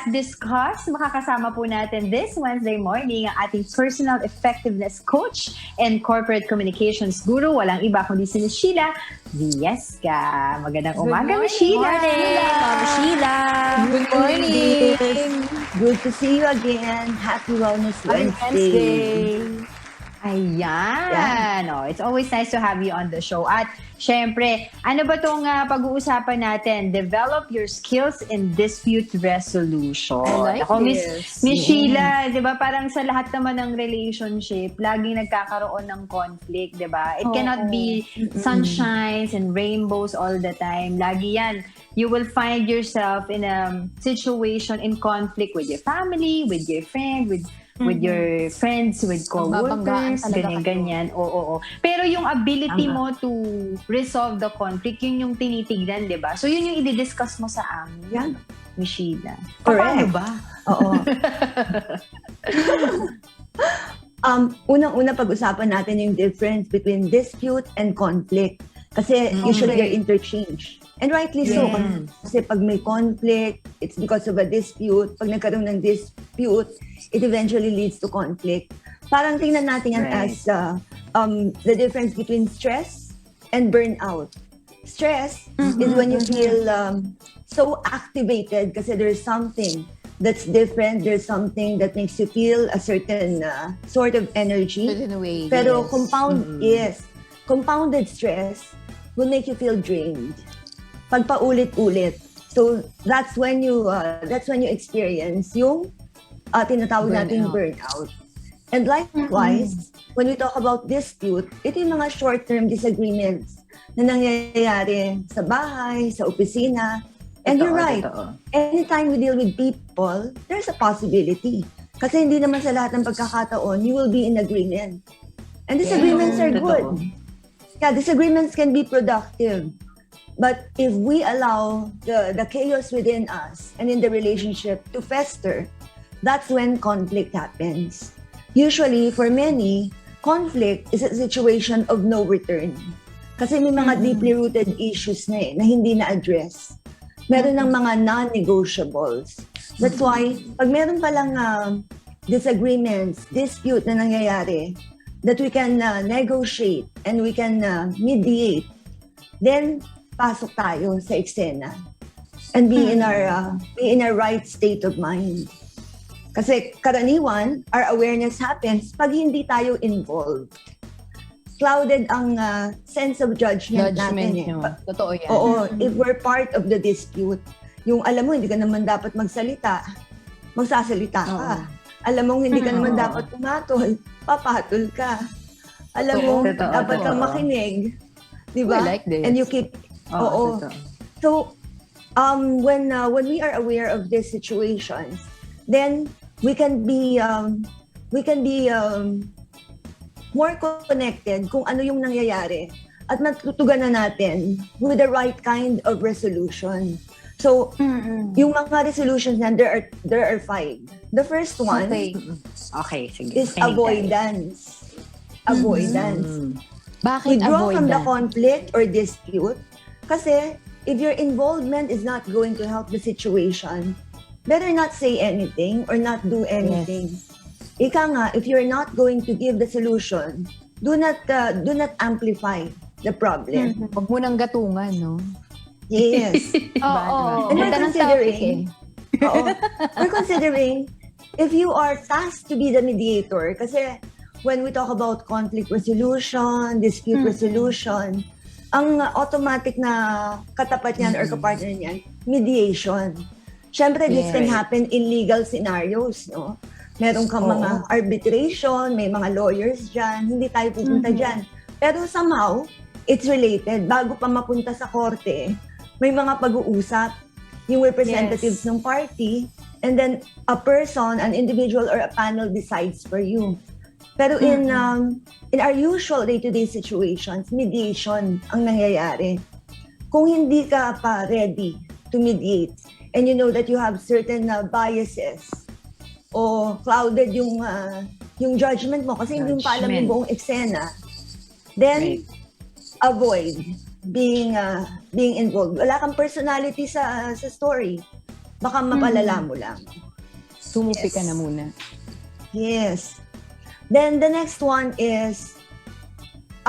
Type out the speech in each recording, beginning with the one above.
discussed, makakasama po natin this Wednesday morning ang ating personal effectiveness coach and corporate communications guru. Walang iba kundi si Ms. Sheila Viesca. Magandang umaga, Ms. Sheila. Ma'am Sheila. Good morning. Good to see you again. Happy Wellness Wednesday. Ayan. Oh, it's always nice to have you on the show. At syempre, ano ba itong pag-uusapan natin? Develop your skills in dispute resolution. I like Ako, this. Miss Sheila, di ba parang sa lahat naman ng relationship, laging nagkakaroon ng conflict, di ba? It cannot be sunshines and rainbows all the time. Lagi yan. You will find yourself in a situation in conflict with your family, with your friend, with your friends, with co-workers, ganyan-ganyan. Oo. Pero yung ability mo to resolve the conflict, yun yung tinitignan, di ba? So, yun yung i-discuss mo sa amin. Yan. Miss Sheila. Correct. Paano ba? Oo. Unang-una pag-usapan natin yung difference between dispute and conflict. Kasi usually they're interchanged. And rightly so. Kasi pag may conflict, it's because of a dispute. Pag nagkaroon ng dispute, it eventually leads to conflict. Parang tingnan natin yan as the difference between stress and burnout. Stress is when you feel so activated kasi there's something that's different. There's something that makes you feel a certain sort of energy. In a way, Pero yes. compounded stress will make you feel drained. Pagpaulit-ulit. So that's when you experience yung tinatawag nating burnout. And likewise, when we talk about dispute, ito yung mga short-term disagreements na nangyayari sa bahay, sa opisina. And you're right. Anytime we deal with people, there's a possibility. Kasi hindi naman sa lahat ng pagkakataon, you will be in agreement. And disagreements are good. Yeah, disagreements can be productive. But if we allow the chaos within us and in the relationship to fester, that's when conflict happens. Usually, for many, conflict is a situation of no return. Kasi may mga deeply rooted issues na hindi na-address. Meron ng mga non-negotiables. That's why, pag meron palang disagreements, dispute na nangyayari, that we can negotiate and we can mediate, then pasok tayo sa eksena and be in our right state of mind. Kasi karaniwan, our awareness happens pag hindi tayo involved. Clouded ang sense of judgment natin. Totoo yan. Oo, if we're part of the dispute, yung alam mo, hindi ka naman dapat magsalita, magsasalita ka. Alam mo, hindi ka naman dapat pumatol, papatol ka. Alam mo, dapat kang makinig. Diba? I like this. And you keep So, when we are aware of these situations, then we can be more connected kung ano yung nangyayari at matutugan na natin with the right kind of resolution. So, yung mga resolutions na there are 5. The first one sige. is avoidance. Avoidance. Bakit Withdraw from the avoidance? conflict or dispute. Kasi if your involvement is not going to help the situation, better not say anything or not do anything. Ika nga, if you're not going to give the solution, do not amplify the problem. Huwag mo nang gatungan, no? Yes. Oo. And we're considering if you are tasked to be the mediator, kasi when we talk about conflict resolution, dispute resolution, ang automatic na katapat niyan or kapartner niyan, mediation. Siyempre, this can happen in legal scenarios, no? Meron kang mga arbitration, may mga lawyers dyan, hindi tayo pupunta dyan. Pero somehow, it's related. Bago pa mapunta sa korte, may mga pag-uusap, yung representatives ng party, and then a person, an individual, or a panel decides for you. Pero in our usual day-to-day situations, mediation ang nangyayari. Kung hindi ka pa ready to mediate, and you know that you have certain biases, o clouded yung judgment mo, kasi hindi mo pa alam yung buong eksena, then avoid being involved. Wala kang personality sa story. baka mapalala mo lang. Sumupi ka na muna. Yes. Then the next one is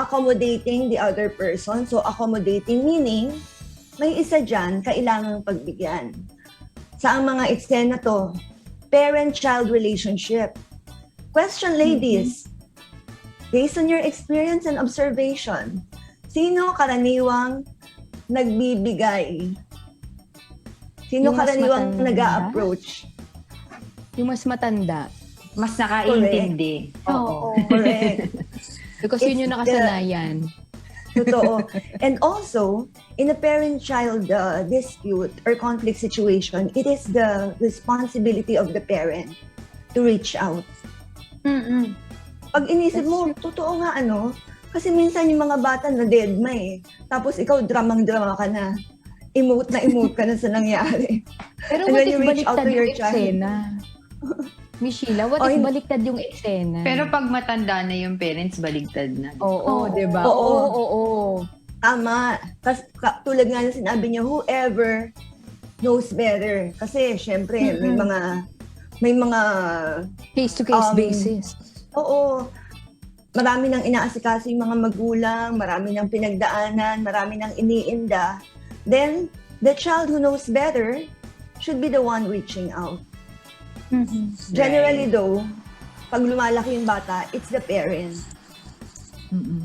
accommodating the other person. So accommodating meaning, may isa dyan, kailangang pagbigyan. Sa ang mga eksena to, parent-child relationship. Question, ladies. Based on your experience and observation, sino karaniwang nagbibigay? Sino Yung mas karaniwang matanda? nag-a-approach? Yung mas matanda. Mas nakaintindi. Oo. Correct. Because yun yung nakasanayan. Totoo. And also, in a parent-child dispute or conflict situation, it is the responsibility of the parent to reach out. Pag inisip mo, totoo nga kasi minsan yung mga bata na deadma Tapos ikaw, dramang-drama ka na. Emote ka na sa nangyari. Pero And what when if you reach out baliktad to your yung child- eksena? Miss Sheila, what if baliktad yung eksena? Pero pag matanda na yung parents, baligtad na. Oo, diba? Oo. Oo. Tama. Tapos tulad nga na sinabi niyo, whoever knows better. Kasi syempre, may mga Case-to-case basis. oo, marami nang inaasikaso yung mga magulang, marami nang pinagdaanan, marami nang iniinda. Then, the child who knows better should be the one reaching out. Generally though, pag lumalaki yung bata, it's the parent.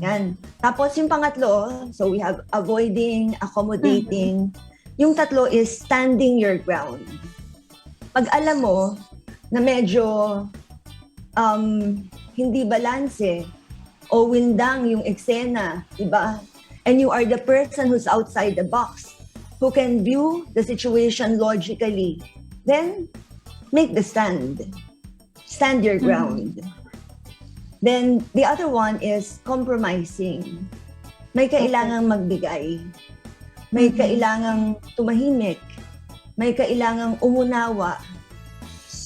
Yan. Tapos yung pangatlo, so we have avoiding, accommodating. Yung tatlo is standing your ground. Pag alam mo na medyo hindi balanse o windang yung eksena, diba? And you are the person who's outside the box, who can view the situation logically, then make the stand. Stand your ground. Then the other one is compromising. May kailangang magbigay. May kailangang tumahimik. May kailangang umunawa.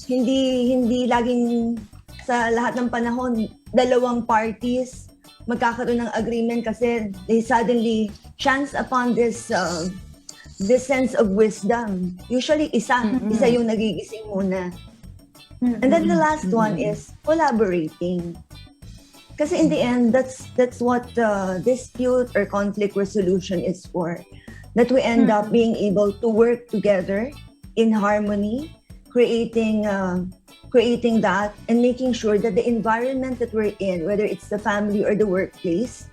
Hindi laging sa lahat ng panahon, dalawang parties magkakaroon ng agreement kasi they suddenly chance upon this sense of wisdom. Usually, isa yung nagigising muna. And then the last one is collaborating. Kasi in the end, that's what dispute or conflict resolution is for. That we end up being able to work together in harmony, creating that and making sure that the environment that we're in, whether it's the family or the workplace,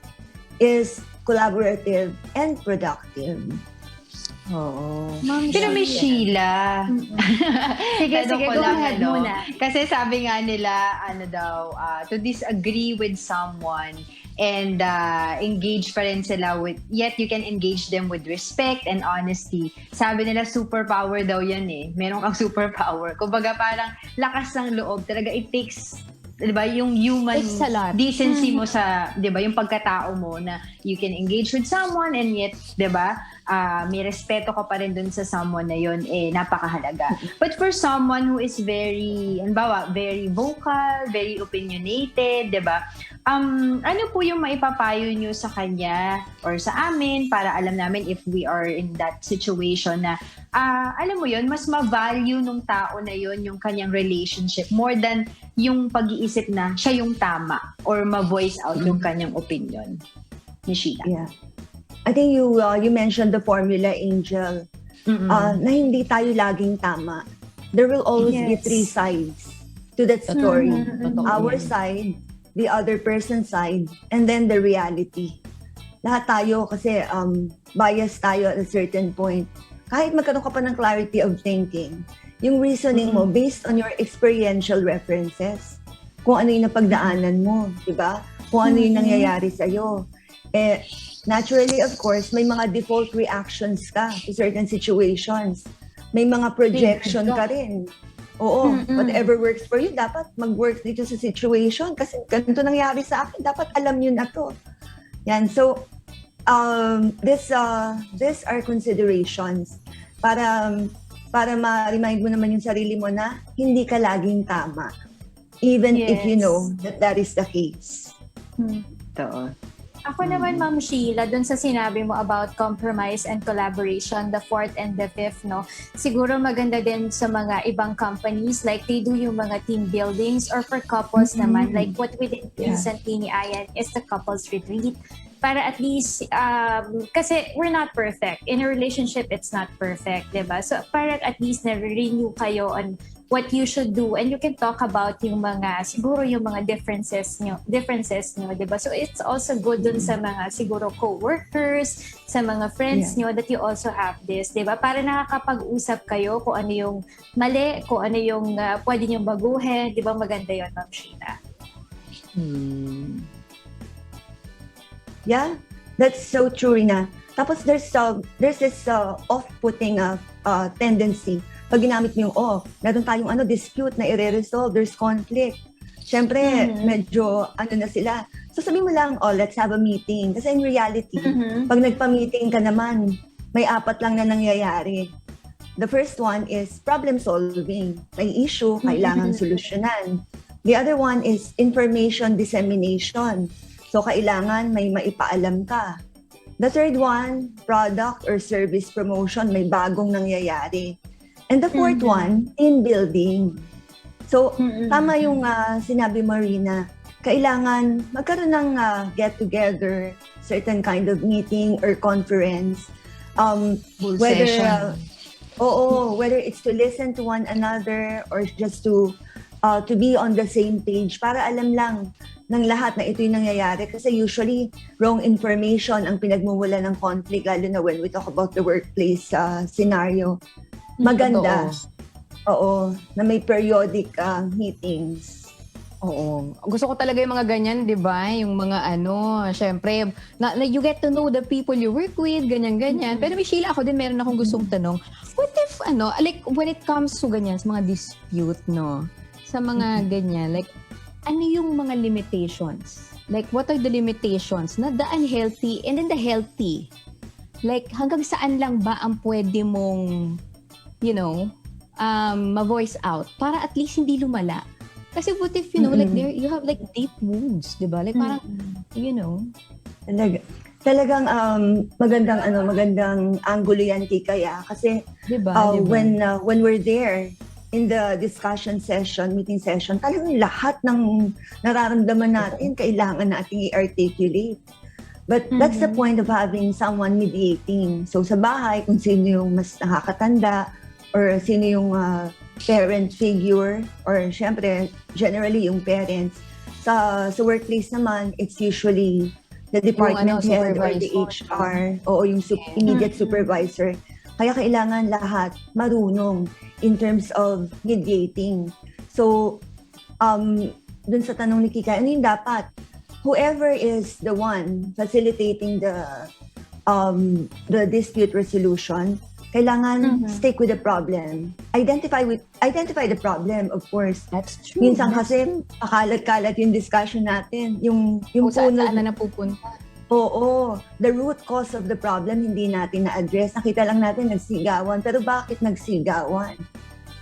is collaborative and productive. Oo. Pero may Sheila. Sige, Tanong ko go lang, ahead muna. Kasi sabi nga nila, to disagree with someone and engage pa rin sila yet you can engage them with respect and honesty. Sabi nila, superpower daw yan Meron kang superpower. Kumbaga parang lakas ng loob. Talaga, it takes, diba, yung human It's a lot. decency mo sa, diba, yung pagkatao mo na you can engage with someone and yet, diba, may respeto ka pa rin dun sa someone na yun, napakahalaga. But for someone who is very vocal, very opinionated, diba? Ano po yung maipapayo nyo sa kanya or sa amin para alam namin if we are in that situation na, alam mo yun, mas ma-value nung tao na yun yung kanyang relationship more than yung pag-iisip na siya yung tama or ma-voice out yung kanyang opinion. Ni Sheila. Yeah. I think you mentioned the formula, Angel, na hindi tayo laging tama. There will always be three sides to that story. Our side, the other person's side, and then the reality. Lahat tayo kasi biased tayo at a certain point. Kahit magkaroon ka pa ng clarity of thinking, yung reasoning mo based on your experiential references, kung ano yung napagdaanan mo, di ba? Kung ano yung nangyayari sa'yo. Naturally, of course, may mga default reactions ka to certain situations. May mga projection ka rin. Oo, whatever works for you, dapat mag-work dito sa situation kasi ganito nangyari sa akin, dapat alam nyo na to. Yan, so, these are considerations para ma-remind mo naman yung sarili mo na hindi ka laging tama. Even if you know that is the case. Totoo. Ako naman, Ma'am Sheila, dun sa sinabi mo about compromise and collaboration, the fourth and the fifth, no? Siguro maganda din sa mga ibang companies, like they do yung mga team buildings, or for couples naman, like what we did recently ni Ayan is the couples retreat. Para at least, kasi we're not perfect. In a relationship, it's not perfect, diba? So para at least na-renew kayo on what you should do, and you can talk about yung mga, siguro yung mga differences nyo, diba? So it's also good dun sa mga siguro co-workers, sa mga friends nyo, that you also have this, diba? Para nakakapag-usap kayo kung ano yung mali, kung ano yung pwede nyo baguhin, diba? Maganda yun, Ma'am Sheila. Yeah, that's so true, Rina. Tapos there's this off-putting tendency. Pag ginamit mo yung, meron tayong dispute na i-resolve, there's conflict. Siyempre, medyo na sila. So sabihin mo lang, let's have a meeting. Kasi in reality, pag nagpa-meeting ka naman, may 4 lang na nangyayari. The first one is problem solving. May issue, kailangan solusyonan. The other one is information dissemination. So kailangan may maipaalam ka. The third one, product or service promotion, may bagong nangyayari. And the fourth one, team building. So, tama yung sinabi mo, Rina, kailangan magkaroon ng get-together, certain kind of meeting or conference. Whether it's to listen to one another or just to be on the same page para alam lang ng lahat na ito yung nangyayari. Kasi usually, wrong information ang pinagmumula ng conflict, lalo na when we talk about the workplace scenario. Maganda. Oo, na may periodic meetings. Oo. Gusto ko talaga yung mga ganyan, di ba? Yung mga syempre, you get to know the people you work with, ganyan-ganyan. Pero Sheila, ako din meron akong gustong tanong. What if, like, when it comes to ganyan, sa mga dispute, no? Sa mga ganyan, like, ano yung mga limitations? Like, what are the limitations? Na the unhealthy and then the healthy. Like, hanggang saan lang ba ang pwede mong, ma-voice out para at least hindi lumala? Kasi what if, like, there you have like deep wounds, di ba? Like, parang, Talagang magandang angulo yan, Kikaya. Kasi diba? When we're there, in the discussion session, meeting session, talagang lahat ng nararamdaman natin, kailangan nating i-articulate. But that's the point of having someone mediating. So sa bahay, kung sino yung mas nakakatanda, or sino yung parent figure, or syempre, generally yung parents. Sa workplace naman, it's usually the department head or the HR, o yung immediate supervisor. Kaya kailangan lahat marunong in terms of mediating. So, dun sa tanong ni Kika, ano yung dapat? Whoever is the one facilitating the dispute resolution, kailangan stick with the problem. Identify the problem, of course. That's true. Minsan kasi pakalat-kalat yung discussion natin. Yung saan na napupunta. Oo. The root cause of the problem, hindi natin na-address. Nakita lang natin nagsigawan. Pero bakit nagsigawan?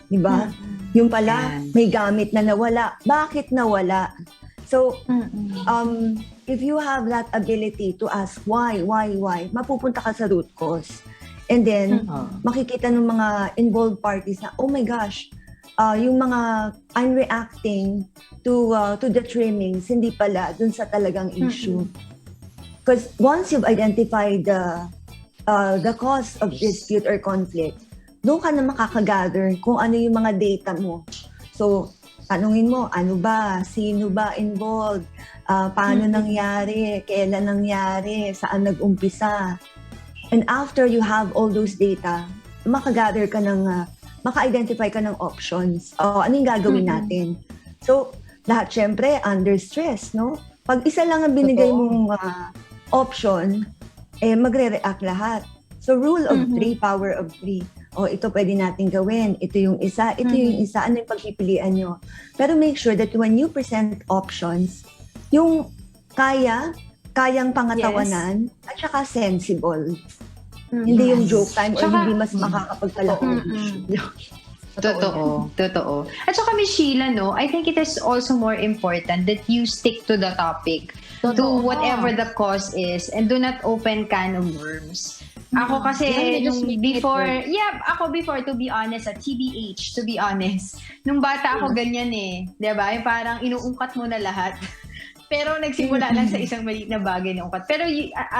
Diba? Yung pala, may gamit na nawala. Bakit nawala? So, if you have that ability to ask why, mapupunta ka sa root cause. And then, makikita ng mga involved parties na, oh my gosh, yung mga I'm reacting to the trimmings, hindi pala dun sa talagang issue. Because once you've identified the cause of dispute or conflict, doon ka na makakagather kung ano yung mga data mo. So, tanungin mo, ano ba? Sino ba involved? Paano nangyari? Kailan nangyari? Saan nag-umpisa? And after you have all those data, maka-identify ka ng options. Ano yung gagawin natin? So, lahat syempre under stress, no? Pag isa lang ang binigay mong option, magre-react lahat. So, rule of 3, power of 3. Ito pwede natin gawin. Ito yung isa. Ito yung isa. Ano yung pagpipilian nyo? Pero make sure that when you present options, yung kayang pangatawanan, at saka sensible. Hindi yung joke time or hindi mas makakapagpalaki ng issue. Totoo. At saka Miss Sheila, no, I think it is also more important that you stick to the topic, to Totoo. whatever the cause is, and do not open can of worms. Ako kasi, Yeah, just nung make it before, work. ako before, to be honest, at TBH, to be honest, nung bata ako ganyan eh, diba? Yung parang inuungkat mo na lahat. Pero nagsimula lang sa isang maliit na bagay na ungkat. Pero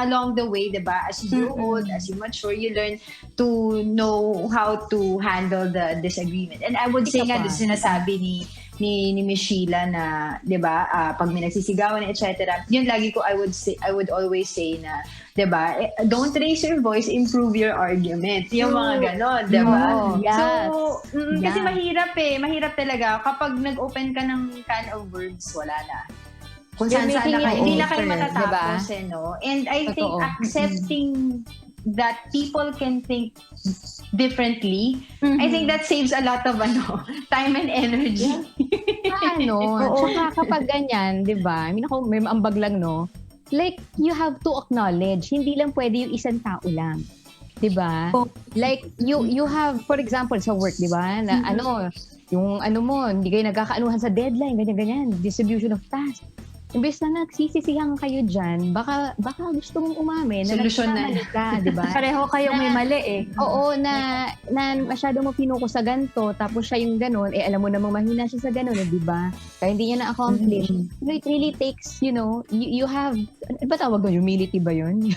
along the way, diba, as you grow old, as you mature, you learn to know how to handle the disagreement. And I would say nga, sinasabi ni Miss Sheila na, diba, pag may nagsisigawan, etc. Yun lagi ko, I would always say na, diba, don't raise your voice, improve your argument. Yung mga ganon, diba? Yes. So, kasi mahirap talaga. Kapag nag-open ka ng can of words, wala na. Kung saan na kayo, hindi na kayo matatapos, no? And I think accepting that people can think differently, I think that saves a lot of time and energy. Tsaka kapag ganyan, di ba? I mean, ako, may ambag lang, no? Like, you have to acknowledge, hindi lang pwede yung isang tao lang. Di ba? Like, you have, for example, sa work, di ba? Na yung mo, hindi kayo nagkakaanuhan sa deadline, ganyan-ganyan, distribution of tasks. Imbes na nagsisisihan kayo dyan, baka gusto mong umamin na nagkamali ka, di ba? Pareho kayong may mali eh. Oo, na masyado mo pinuko sa ganito, tapos siya yung ganon, alam mo namang mahina siya sa ganon, di ba? Kaya hindi niya na-accomplish. It really takes, you have, ba tawag mo, humility ba yun?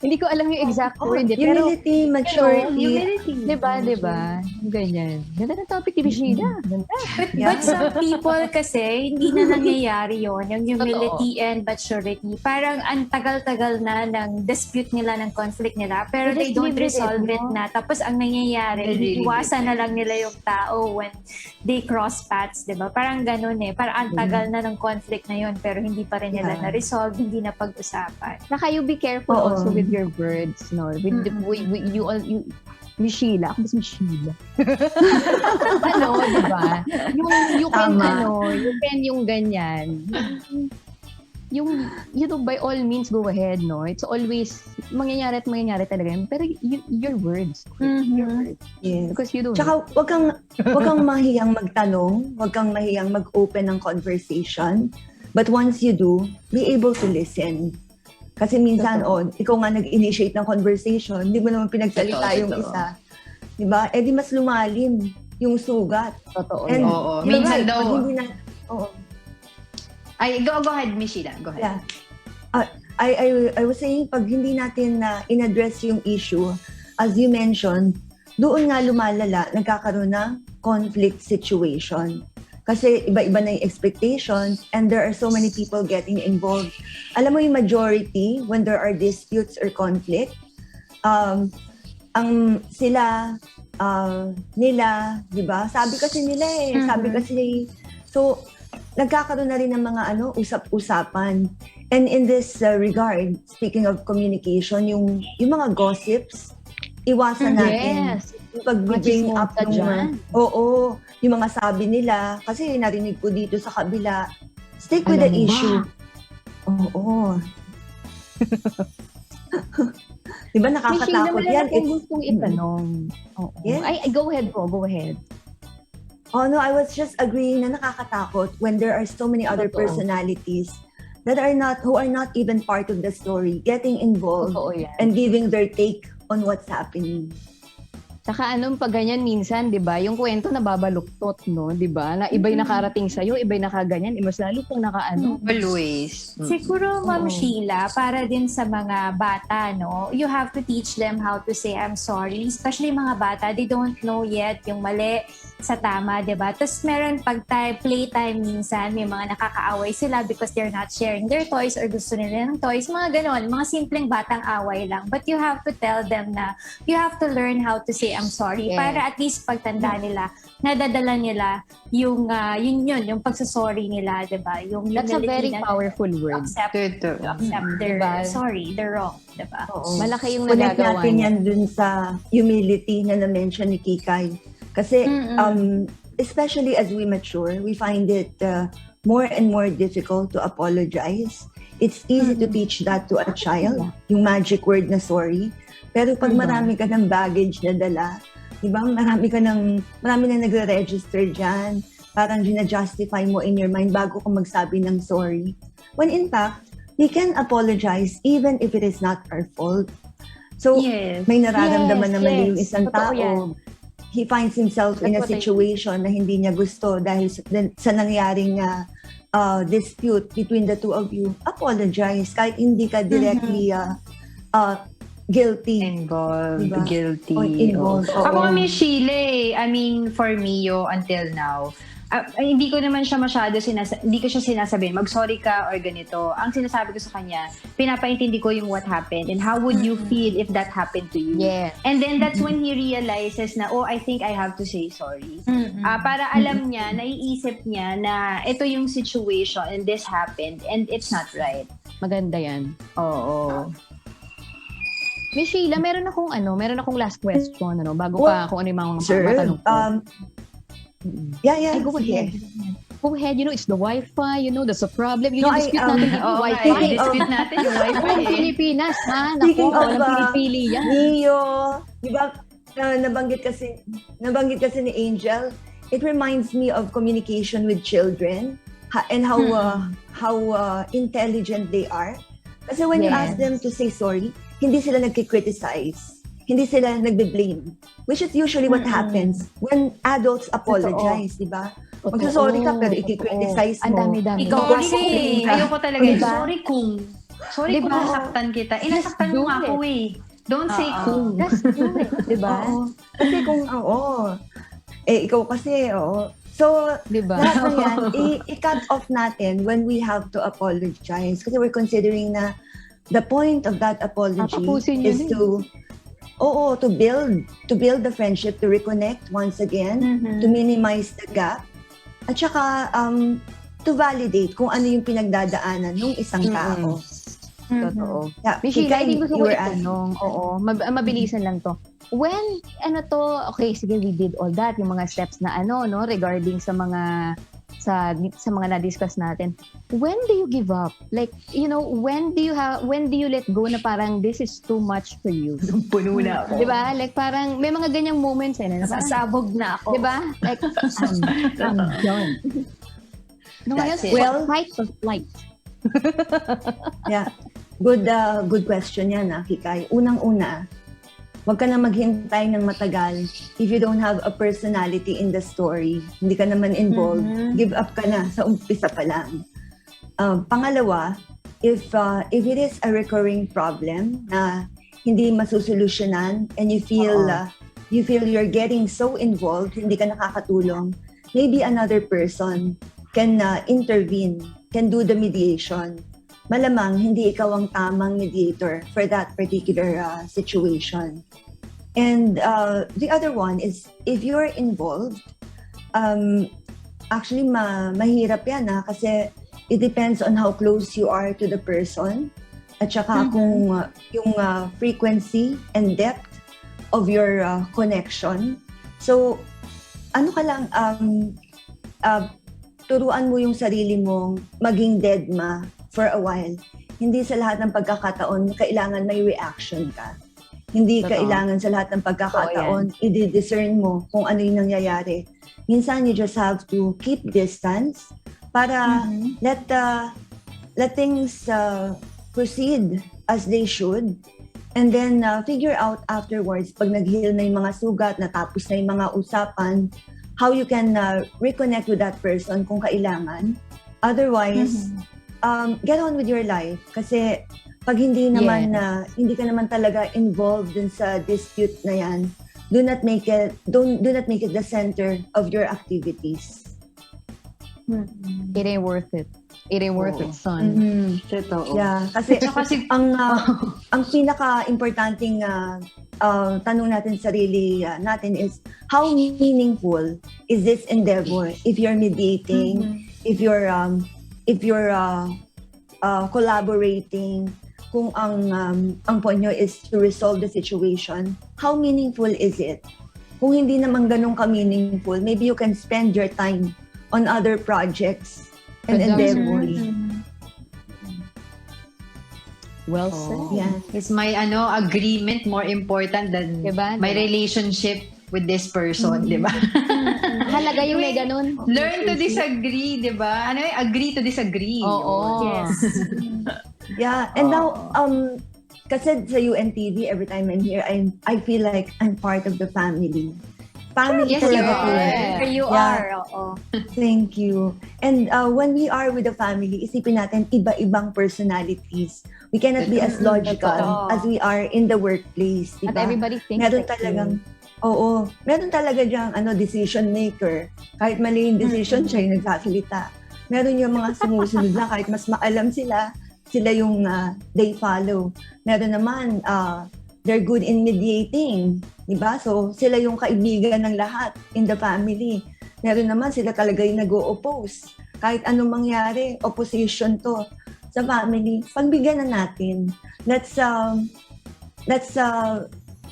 Hindi ko alam yung exact word. Humility, maturity. Di ba? Ganyan. Ganda na topic ni Sheila. Ganda. But some people kasi, hindi na nangyayari yun, yung humility and maturity. Parang ang tagal-tagal na ng dispute nila, ng conflict nila, pero they don't resolve it na. Tapos ang nangyayari, iwasan na lang nila yung tao when they cross paths, di ba? Parang ganun eh. Parang ang tagal na ng conflict na yun, pero hindi pa rin nila na-resolve, hindi na pag-usapan. Saka you be careful also with your words, no? With Miss Sheila. Ako ba si Miss Sheila? Di ba? You can yung ganyan. By all means, go ahead, no? It's always, mangyayari talaga yun. Pero your words. Your words. Yes. Because you don't. Tsaka, wag kang mahiyang magtanong, wag kang mahiyang mag-open ng conversation. But once you do, be able to listen. Kasi minsan, ikaw nga nag-initiate ng conversation, hindi mo naman pinagsalita yung isa. Diba? Eh di mas lumalim yung sugat. Totoo. And minsan daw. Go ahead, Miss Sheila. Go ahead. Yeah. I was saying, pag hindi natin in-address yung issue, as you mentioned, doon nga lumalala, nagkakaroon ng conflict situation. Kasi iba-iba na yung expectations and there are so many people getting involved. Alam mo yung majority, when there are disputes or conflict, nila, di ba? Sabi kasi nila so, nagkakaroon na rin ng mga usap-usapan. And in this regard, speaking of communication, yung mga gossips, iwasan natin. Yes. Yung pag-bring up yung mga sabi nila, kasi narinig ko dito sa kabila, stick with the issue. Diba nakakatakot yan? May gustong itanong. Yes. Go ahead po, go ahead. Oh no, I was just agreeing na nakakatakot when there are so many other personalities who are not even part of the story, getting involved and giving their take on what's happening. Saka pag ganyan minsan, 'di ba? Yung kwento nababaluktot, no, 'di ba? Na iba'y nakarating sa iyo, iba'y nakaganyan, mas lalo pang Always. Siguro, Ma'am Sheila, para din sa mga bata, no, you have to teach them how to say I'm sorry. Especially mga bata, they don't know yet yung mali sa tama, 'di ba? Tapos meron playtime minsan, may mga nakakaaway sila because they're not sharing their toys or gusto nila ng toys, mga ganon, mga simpleng batang away lang. But you have to tell them na you have to learn how to say I'm sorry para at least pagtanda nila, nadadala nila yung pagsasorry nila, 'di ba? Yung that's a very powerful word. Accept their sorry, they're wrong, 'di ba? Malaki yung Connect nagagawa natin yan dun sa humility na na-mention ni Kikay. Kasi especially as we mature, we find it more and more difficult to apologize. It's easy to teach that to a child, yung magic word na sorry. Pero pag marami ka ng baggage na dala, Diba? Marami na nagre-register dyan. Parang gina-justify mo in your mind bago ka magsabi ng sorry. When in fact, we can apologize even if it is not our fault. So, Yes. may nararamdaman na mali yung yes. isang Totoo yan. tao. He finds himself in a That's what I situation na hindi niya gusto dahil sa nangyaring dispute between the two of you. Apologize kahit hindi ka directly guilty. Involved, Diba? guilty. O involved, Oo. Ako oo. kami Sheila I mean, for me, until now, hindi ko naman siya masyado hindi ko siya sinasabihin, mag-sorry ka or ganito. Ang sinasabi ko sa kanya, pinapaintindi ko yung what happened and how would you feel if that happened to you. Yeah. And then that's when he realizes na, I think I have to say sorry. Para alam niya, naiisip niya na ito yung situation and this happened and it's not right. Maganda yan. Oo. Miss Sheila, meron akong last question, bago pa kung ano yung mga Sir, matanong ko. yeah, Ay, go sige. ahead. Go ahead, it's the Wi-Fi, that's a problem. Yun No, yung dispute natin yung Oo, Wi-Fi. dispute natin yung wifi Ang Pilipinas, ha? Naku, Speaking of, walang pinipili yan. Neo, di ba, nabanggit kasi ni Angel, it reminds me of communication with children and how intelligent they are. Kasi when you ask them to say sorry, hindi sila nagki-criticize. Hindi sila nagbe-blame. Which is usually what happens when adults apologize, di ba? Magsasorry ka pero i-criticize mo. Ang dami-dami. Ikaw Sorry kasi, ka. ayoko talaga. Diba? Sorry Diba? kung nasaktan kita. Nasaktan mo do nga ako eh. Don't say kung. Just do it, diba? Oo. Kasi kung, ikaw kasi, So, Diba? lahat ng yan, i-cut off natin when we have to apologize. Kasi we're considering na the point of that apology Tatapusin is yun to build the friendship, to reconnect once again, to minimize the gap, at saka to validate kung ano yung pinagdadaanan ng isang tao. Totoo. Yeah, Miss Sheila, Ika, hindi gusto you ko were asking. itanong. Mabilisan lang to. When, okay, sige, we did all that, yung mga steps na regarding sa mga na-discuss natin. When do you give up? Like, when do you let go na parang this is too much for you? Puno na ako. Diba? Like, parang may mga ganyang moments na parang, Nasasabog na ako. diba? Like, I'm done. No, That's ngayon, it. Well- fight or flight. Yeah. Good question yan, Kikay. Unang-una, wag ka na maghintay ng matagal if you don't have a personality in the story. Hindi ka naman involved. Give up ka na sa umpisa pa lang. Pangalawa, if it is a recurring problem na hindi masusolusyonan and you feel you're getting so involved, hindi ka nakakatulong, maybe another person can intervene, can do the mediation. Malamang hindi ikaw ang tamang mediator for that particular situation. And the other one is, if you're involved, actually mahirap yan kasi it depends on how close you are to the person at saka kung yung frequency and depth of your connection. So, turuan mo yung sarili mong maging deadma for a while. Hindi sa lahat ng pagkakataon kailangan may reaction ka. Hindi kailangan sa lahat ng pagkakataon i-discern mo kung ano yung nangyayari. Minsan you just have to keep distance para let things proceed as they should. And then figure out afterwards, pag nag-heal na yung mga sugat, natapos na yung mga usapan, how you can reconnect with that person kung kailangan. Otherwise, get on with your life. Kasi pag hindi naman hindi ka naman talaga involved dun sa dispute na yan, do not make it the center of your activities. It ain't worth it. It ain't worth it, son. Totoo. Yeah, kasi ang pinaka-importanting tanong natin sa sarili natin is, how meaningful is this endeavor if you're mediating, if you're collaborating, kung ang point nyo is to resolve the situation, how meaningful is it? Kung hindi naman ganun ka-meaningful, maybe you can spend your time on other projects and endeavors. Well said. Yeah. Is my agreement more important than Diba? my relationship with this person, di ba? Halaga yung may ganun. Learn to disagree, di ba? Ano yung agree to disagree? Oo. Yes. Yeah, and now, kasi sa UNTV, every time I'm here, I feel like I'm part of the family. Family Yes, you talaga to. are. You Yeah. are, oo. Thank you. And when we are with the family, isipin natin iba-ibang personalities. We cannot be as logical Totoo. as we are in the workplace, di At ba? everybody thinks Meron like talagang, oo, meron talaga diyang decision maker. Kahit mali yung decision, siya yung nagsasalita. Meron yung mga sumusunod lang, kahit mas maalam sila, sila yung they follow. Meron naman, they're good in mediating, di ba? So, sila yung kaibigan ng lahat in the family. Meron naman, sila talaga yung nag-o-oppose. Kahit anong mangyari, opposition to sa family. Pagbigyan na natin. Let's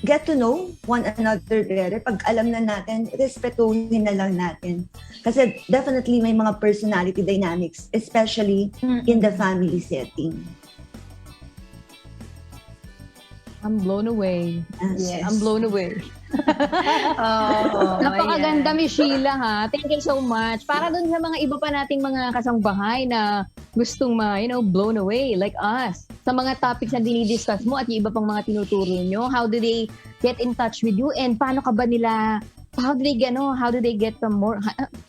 get to know one another better. Pag alam na natin, respetuhin na lang natin. Kasi definitely may mga personality dynamics, especially in the family setting. I'm blown away. Yes. I'm blown away. Oh, Napakaganda, Miss Sheila, ha? Thank you so much. Para dun sa mga iba pa nating mga kasangbahay na gustong blown away like us. Sa mga topics na dinidiscuss mo at yung iba pang mga tinuturo nyo, how do they get in touch with you and paano ka ba nila, how do they get more,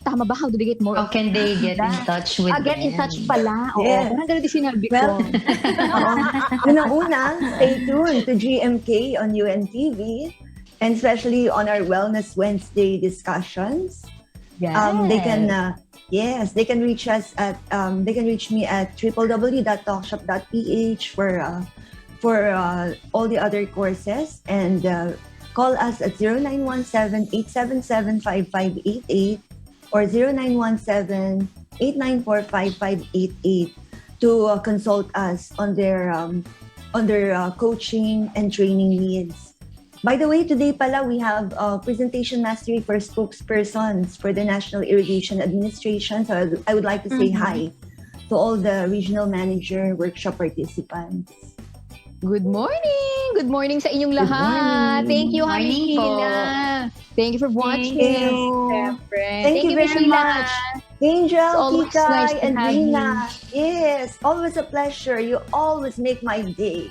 tama ba? How do they get more? How can they get in touch with Get in them? touch pala. Oo, Yes. parang ganun din sinabi ko. Well, unang-una, stay tuned to GMK on UNTV and especially on our Wellness Wednesday discussions. They can they can reach us at they can reach me at www.talkshop.ph for all the other courses and call us at 0917-877-5588 or 0917-894-5588 to consult us on their coaching and training needs. By the way, today pala we have presentation mastery for spokespersons for the National Irrigation Administration. So I would like to say hi to all the regional manager workshop participants. Good morning! Good morning sa inyong lahat. morning. Thank you, Morning Miss po. Sheila. Thank you for watching. you. Thank you Miss very Sheila. much. Angel, It's always Kika, nice to and have Rina. Yes, always a pleasure. You always make my day.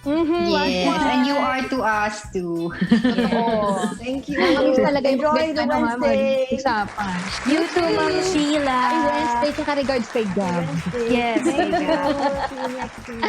Yes, and you are to us too. Oo. Thank you. Nakamiss talaga yung Enjoy the Wednesday. mag-usapan. You too, Ma'am Sheila. Ay, Wednesday, tsaka regards kay Gab. Wednesday. Yes. Thank you. See you next week.